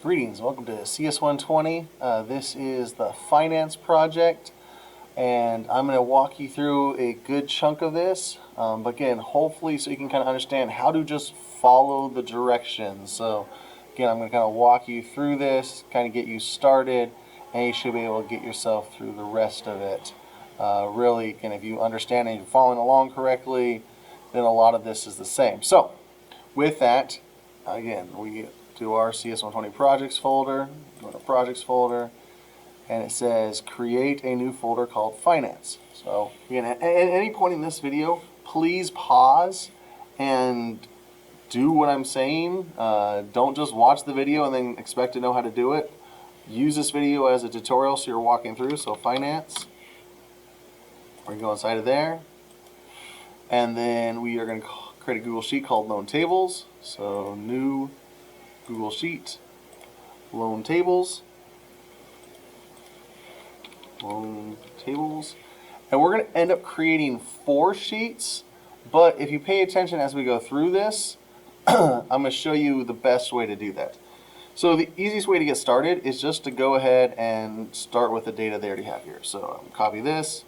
Greetings, welcome to CS120. This is the finance project, and I'm going to walk you through a good chunk of this. But again, hopefully so you can kind of understand how to just follow the directions. So again, I'm going to kind of walk you through this, kind of get you started, and you should be able to get yourself through the rest of it. Really, again, if you understand and you're following along correctly, then a lot of this is the same. So with that, again, we to our CS120 projects folder, go to projects folder, and it says create a new folder called finance. So again, at any point in this video, please pause and do what I'm saying. Don't just watch the video and then expect to know how to do it. Use this video as a tutorial so you're walking through. So finance, we're going to go inside of there, and then we are going to create a Google Sheet called Loan Tables. So new Google Sheet, Loan Tables, and we're going to end up creating 4 sheets, but if you pay attention as we go through this, I'm going to show you the best way to do that. So the easiest way to get started is just to go ahead and start with the data they already have here. So copy this,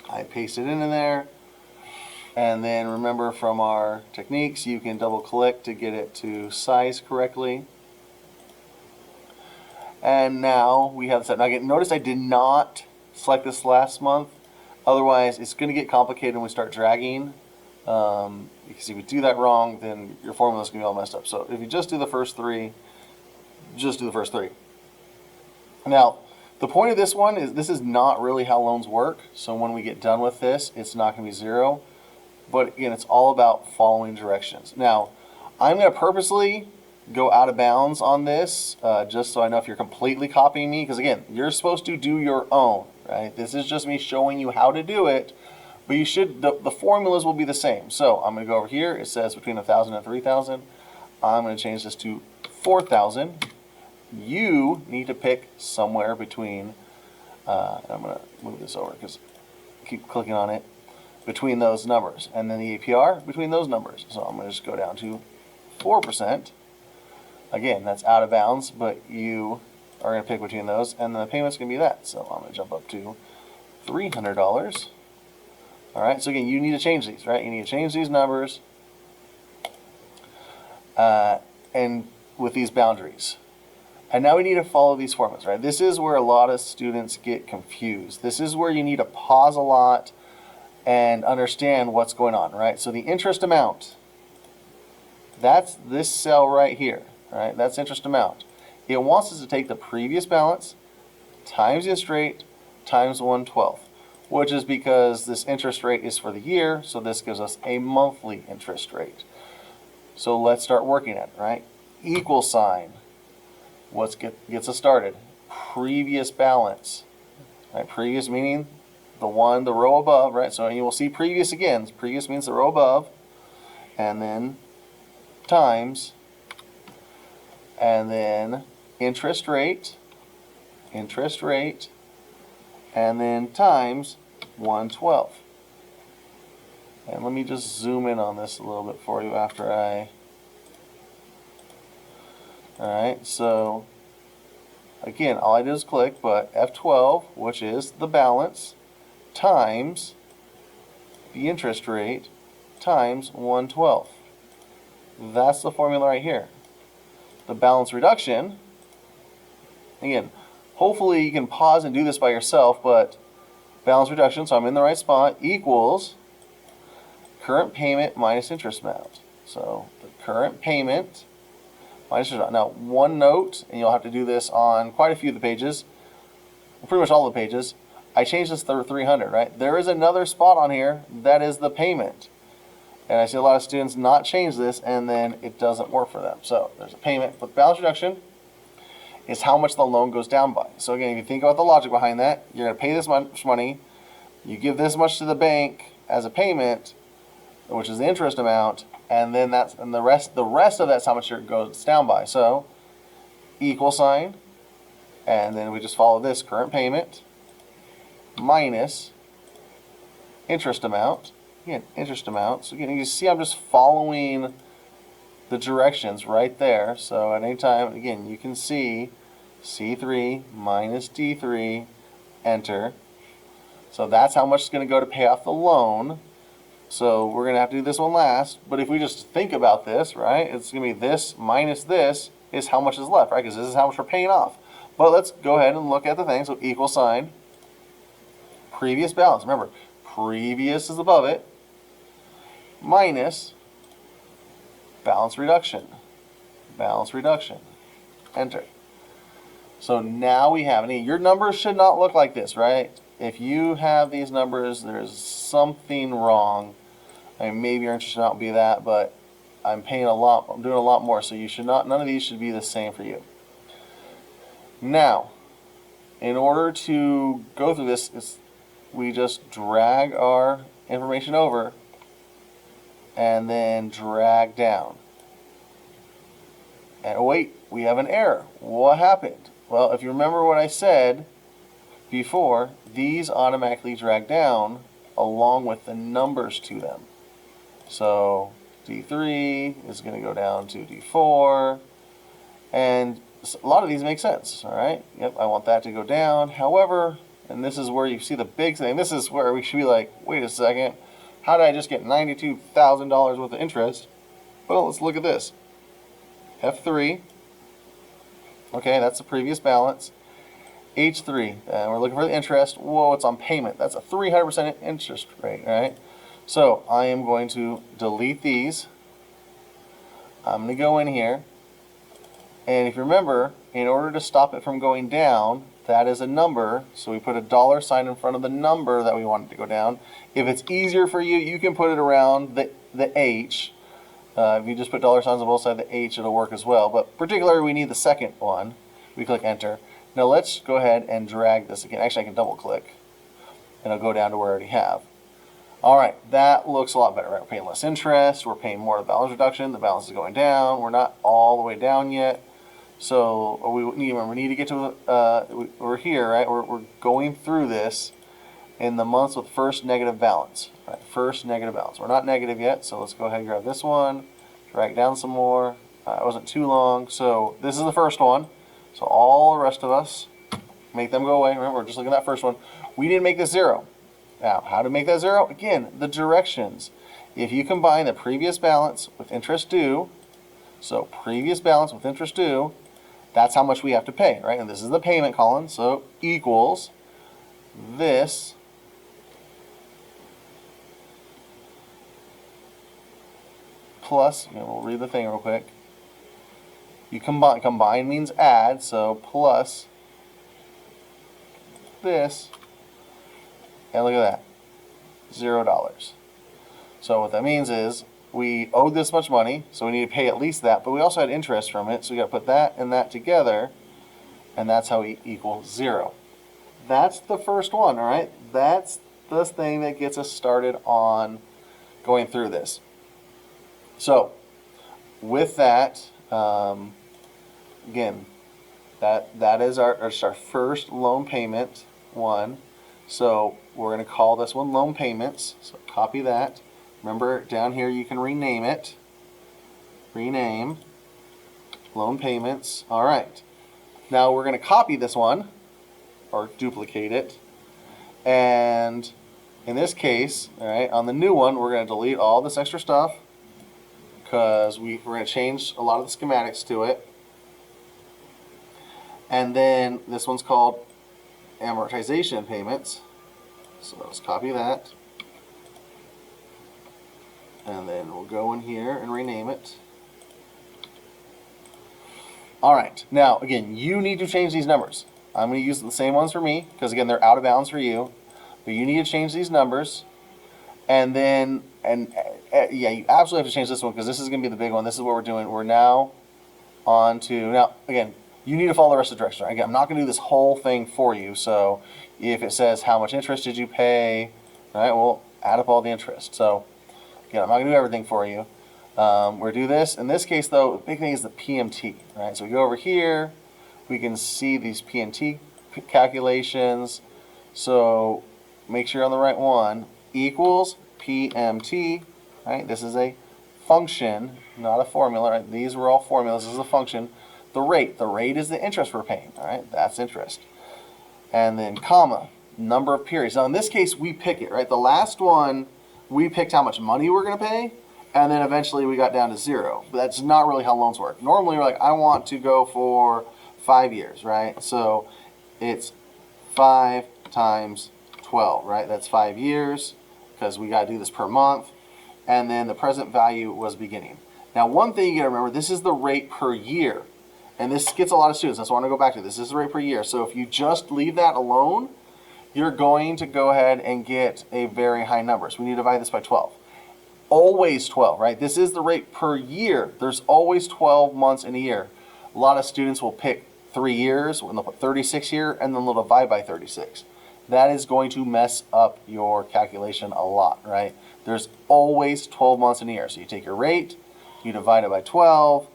I paste it into there. And then remember from our techniques, you can double click to get it to size correctly. And now we have set. Now again, notice I did not select this last month. Otherwise, it's going to get complicated when we start dragging. Because if you do that wrong, then your formula is going to be all messed up. So if you just do the first 3, just do the first 3. Now, the point of this one is this is not really how loans work. So when we get done with this, it's not going to be 0. But again, it's all about following directions. Now, I'm going to purposely go out of bounds on this, just so I know if you're completely copying me. Because again, you're supposed to do your own, right? This is just me showing you how to do it. But you should, the formulas will be the same. So I'm going to go over here. It says between 1,000 and 3,000. I'm going to change this to 4,000. You need to pick somewhere between, I'm going to move this over because I keep clicking on it, between those numbers, and then the APR between those numbers. So I'm going to just go down to 4%. Again, that's out of bounds, but you are going to pick between those, and then the payment's going to be that. So I'm going to jump up to $300. All right, so again, you need to change these, right? You need to change these numbers and with these boundaries. And now we need to follow these formulas, right? This is where a lot of students get confused. This is where you need to pause a lot and understand what's going on, right? So the interest amount, that's this cell right here, right? That's interest amount. It wants us to take the previous balance times the interest rate times 1/12, which is because this interest rate is for the year, so this gives us a monthly interest rate. So let's start working at it, right? Equal sign, what gets us started? Previous balance, right? Previous meaning the row above, right? So you will see previous again. Previous means the row above, and then times, and then interest rate, and then times 1/12. And let me just zoom in on this a little bit for you after I. All right, so again, all I did is click, but F12, which is the balance, times the interest rate times 1/12. That's the formula right here. The balance reduction, again, hopefully you can pause and do this by yourself, but balance reduction, so I'm in the right spot, equals current payment minus interest amount. So the current payment minus interest amount. Now, one note, and you'll have to do this on quite a few of the pages, pretty much all the pages, I changed this to 300, right? There is another spot on here that is the payment. And I see a lot of students not change this, and then it doesn't work for them. So there's a payment, but balance reduction is how much the loan goes down by. So again, if you think about the logic behind that, you're going to pay this much money, you give this much to the bank as a payment, which is the interest amount, and then the rest of that's how much it goes down by. So equal sign, and then we just follow this current payment minus interest amount. Again, interest amount. So again, you see I'm just following the directions right there. So at any time, again, you can see C3 minus D3, enter. So that's how much it's going to go to pay off the loan. So we're going to have to do this one last. But if we just think about this, right, it's going to be this minus this is how much is left, right? Because this is how much we're paying off. But let's go ahead and look at the thing. So equal sign, previous balance. Remember, previous is above it, minus balance reduction. Balance reduction. Enter. So now we have any. Your numbers should not look like this, right? If you have these numbers, there's something wrong. I mean, maybe your interest should not be that, but I'm paying a lot. I'm doing a lot more, so you should not. None of these should be the same for you. Now, in order to go through this, we just drag our information over and then drag down. And oh wait, we have an error. What happened? Well, if you remember what I said before, these automatically drag down along with the numbers to them. So D3 is going to go down to D4, and a lot of these make sense, all right? Yep, I want that to go down. However, and this is where you see the big thing, this is where we should be like, wait a second, how did I just get $92,000 worth of interest? Well, let's look at this. F3, okay, that's the previous balance. H3, and we're looking for the interest. Whoa, it's on payment. That's a 300% interest rate, right? So I am going to delete these. I'm going to go in here. And if you remember, in order to stop it from going down, that is a number. So we put a dollar sign in front of the number that we want it to go down. If it's easier for you, you can put it around the H. If you just put dollar signs on both sides of the H, it'll work as well. But particularly, we need the second one. We click enter. Now let's go ahead and drag this again. Actually, I can double click and it'll go down to where I already have. All right, that looks a lot better, right? We're paying less interest, we're paying more of the balance reduction, the balance is going down, we're not all the way down yet. So we need to get to, we're here, right? We're going through this in the months with first negative balance, right? First negative balance. We're not negative yet, so let's go ahead and grab this one, drag down some more. It wasn't too long, so this is the first one. So all the rest of us, make them go away. Remember, we're just looking at that first one. We need to make this 0. Now, how to make that 0? Again, the directions. If you combine the previous balance with interest due, so previous balance with interest due, that's how much we have to pay, right? And this is the payment column, so equals this plus, we'll read the thing real quick. You combine means add, so plus this, and look at that, $0. So what that means is we owed this much money, so we need to pay at least that, but we also had interest from it, so we got to put that and that together, and that's how we equal 0. That's the first one, all right? That's the thing that gets us started on going through this. So with that, again, that is our first loan payment one. So we're going to call this one loan payments. So copy that. Remember, down here you can rename it. Rename loan payments. All right. Now we're going to copy this one or duplicate it. And in this case, all right, on the new one, we're going to delete all this extra stuff because we're going to change a lot of the schematics to it. And then this one's called amortization payments. So let's copy that. And then we'll go in here and rename it. All right. Now, again, you need to change these numbers. I'm going to use the same ones for me because, again, they're out of bounds for you. But you need to change these numbers. And then, yeah, you absolutely have to change this one because this is going to be the big one. This is what we're doing. We're now on to, now, again, you need to follow the rest of the directions. Right? Again, I'm not going to do this whole thing for you. So if it says how much interest did you pay, all right, we'll add up all the interest. So again, I'm not going to do everything for you. We're do this. In this case, though, the big thing is the PMT. Right? So we go over here. We can see these PMT calculations. So make sure you're on the right one. Equals PMT. Right? This is a function, not a formula, right? These were all formulas. This is a function. The rate is the interest we're paying, all right? That's interest. And then comma, number of periods. Now in this case, we pick it, right? The last one, we picked how much money we're gonna pay, and then eventually we got down to 0. But that's not really how loans work. Normally we're like, I want to go for 5 years, right? So it's 5 times 12, right? That's 5 years, because we gotta do this per month. And then the present value was beginning. Now one thing you gotta remember, this is the rate per year. And this gets a lot of students, that's why I wanna go back to this. This is the rate per year. So if you just leave that alone, you're going to go ahead and get a very high number. So we need to divide this by 12. Always 12, right? This is the rate per year. There's always 12 months in a year. A lot of students will pick 3 years, when they'll put 36 here, and then they'll divide by 36. That is going to mess up your calculation a lot, right? There's always 12 months in a year. So you take your rate, you divide it by 12,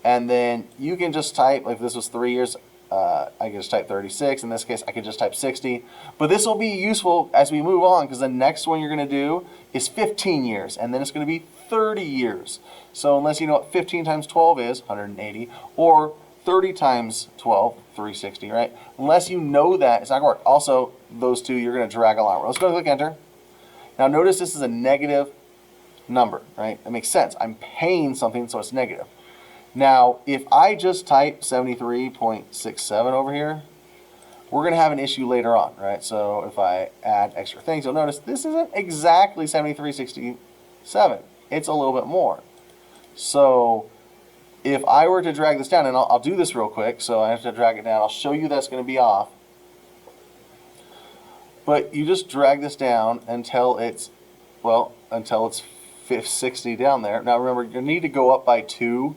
and then you can just type, like if this was 3 years, I can just type 36. In this case, I could just type 60. But this will be useful as we move on, because the next one you're going to do is 15 years, and then it's going to be 30 years. So unless you know what 15 times 12 is, 180, or 30 times 12, 360, right? Unless you know that, it's not going to work. Also, those two, you're going to drag along. Let's go and click enter. Now notice this is a negative number, right? That makes sense. I'm paying something, so it's negative. Now, if I just type 73.67 over here, we're going to have an issue later on, right? So if I add extra things, you'll notice this isn't exactly 73.67. It's a little bit more. So if I were to drag this down, and I'll do this real quick, so I have to drag it down. I'll show you that's going to be off. But you just drag this down until it's, well, until it's 60 down there. Now remember, you need to go up by 2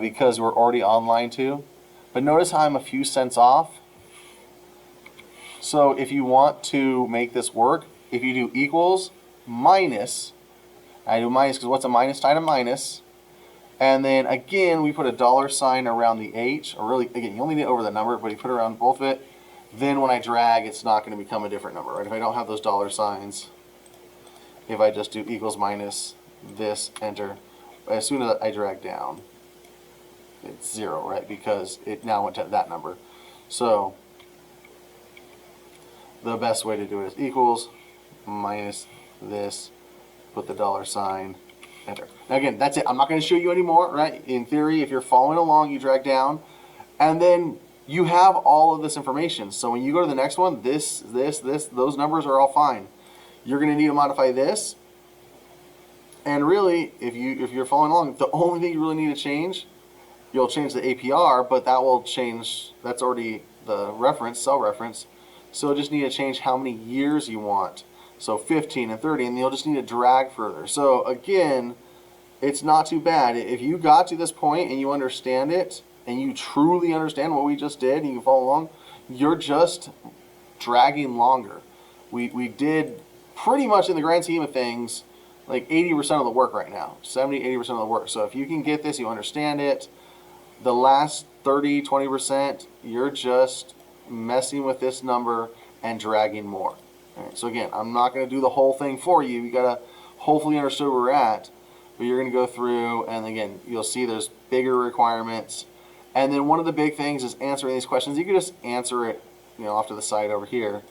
because we're already on line 2. But notice how I'm a few cents off. So if you want to make this work, if you do equals minus, I do minus because what's a minus times a minus? And then again, we put a $sign around the H, or really, again, you only need it over the number, but you put it around both of it. Then when I drag, it's not going to become a different number, right? If I don't have those $signs, if I just do equals minus this, enter, as soon as I drag down, it's 0, right? Because it now went to that number. So the best way to do it is equals minus this, put the $sign, enter. Now again, that's it. I'm not going to show you anymore, right? In theory, if you're following along, you drag down, and then you have all of this information. So when you go to the next one, this, those numbers are all fine. You're going to need to modify this. And really, if you're following along, the only thing you really need to change, you'll change the APR, but that will change, that's already the reference, cell reference. So you'll just need to change how many years you want. So 15 and 30, and you'll just need to drag further. So again, it's not too bad. If you got to this point and you understand it, and you truly understand what we just did, and you can follow along, you're just dragging longer. We did pretty much, in the grand scheme of things, like 80% of the work right now, 70-80% of the work. So if you can get this, you understand it, the last 30-20%, you're just messing with this number and dragging more. All right, so again, I'm not going to do the whole thing for you. You got to hopefully understand where we're at, but you're going to go through, and again, you'll see there's bigger requirements. And then one of the big things is answering these questions. You can just answer it, off to the side over here.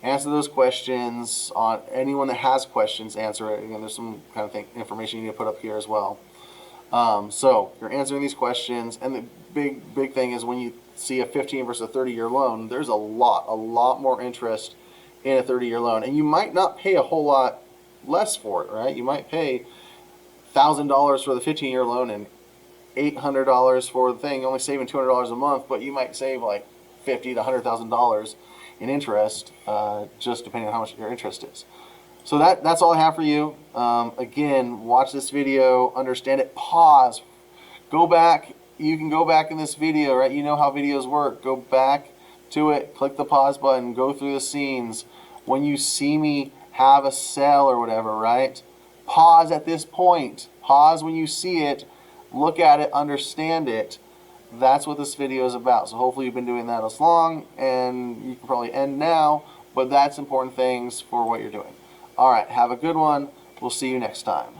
Answer those questions. On anyone that has questions, answer it. Again, there's some kind of information you need to put up here as well. So you're answering these questions, and the big thing is when you see a 15 versus a 30-year loan, there's a lot more interest in a 30-year loan, and you might not pay a whole lot less for it, right? You might pay $1,000 for the 15-year loan and $800 for the thing, only saving $200 a month, but you might save like $50,000 to $100,000 in interest, just depending on how much your interest is. So that's all I have for you. Again, watch this video, understand it, pause, go back. You can go back in this video, right? You know how videos work. Go back to it, click the pause button, go through the scenes. When you see me have a cell or whatever, right? Pause at this point. Pause when you see it, look at it, understand it. That's what this video is about. So hopefully you've been doing that as long, and you can probably end now, but that's important things for what you're doing. All right, have a good one. We'll see you next time.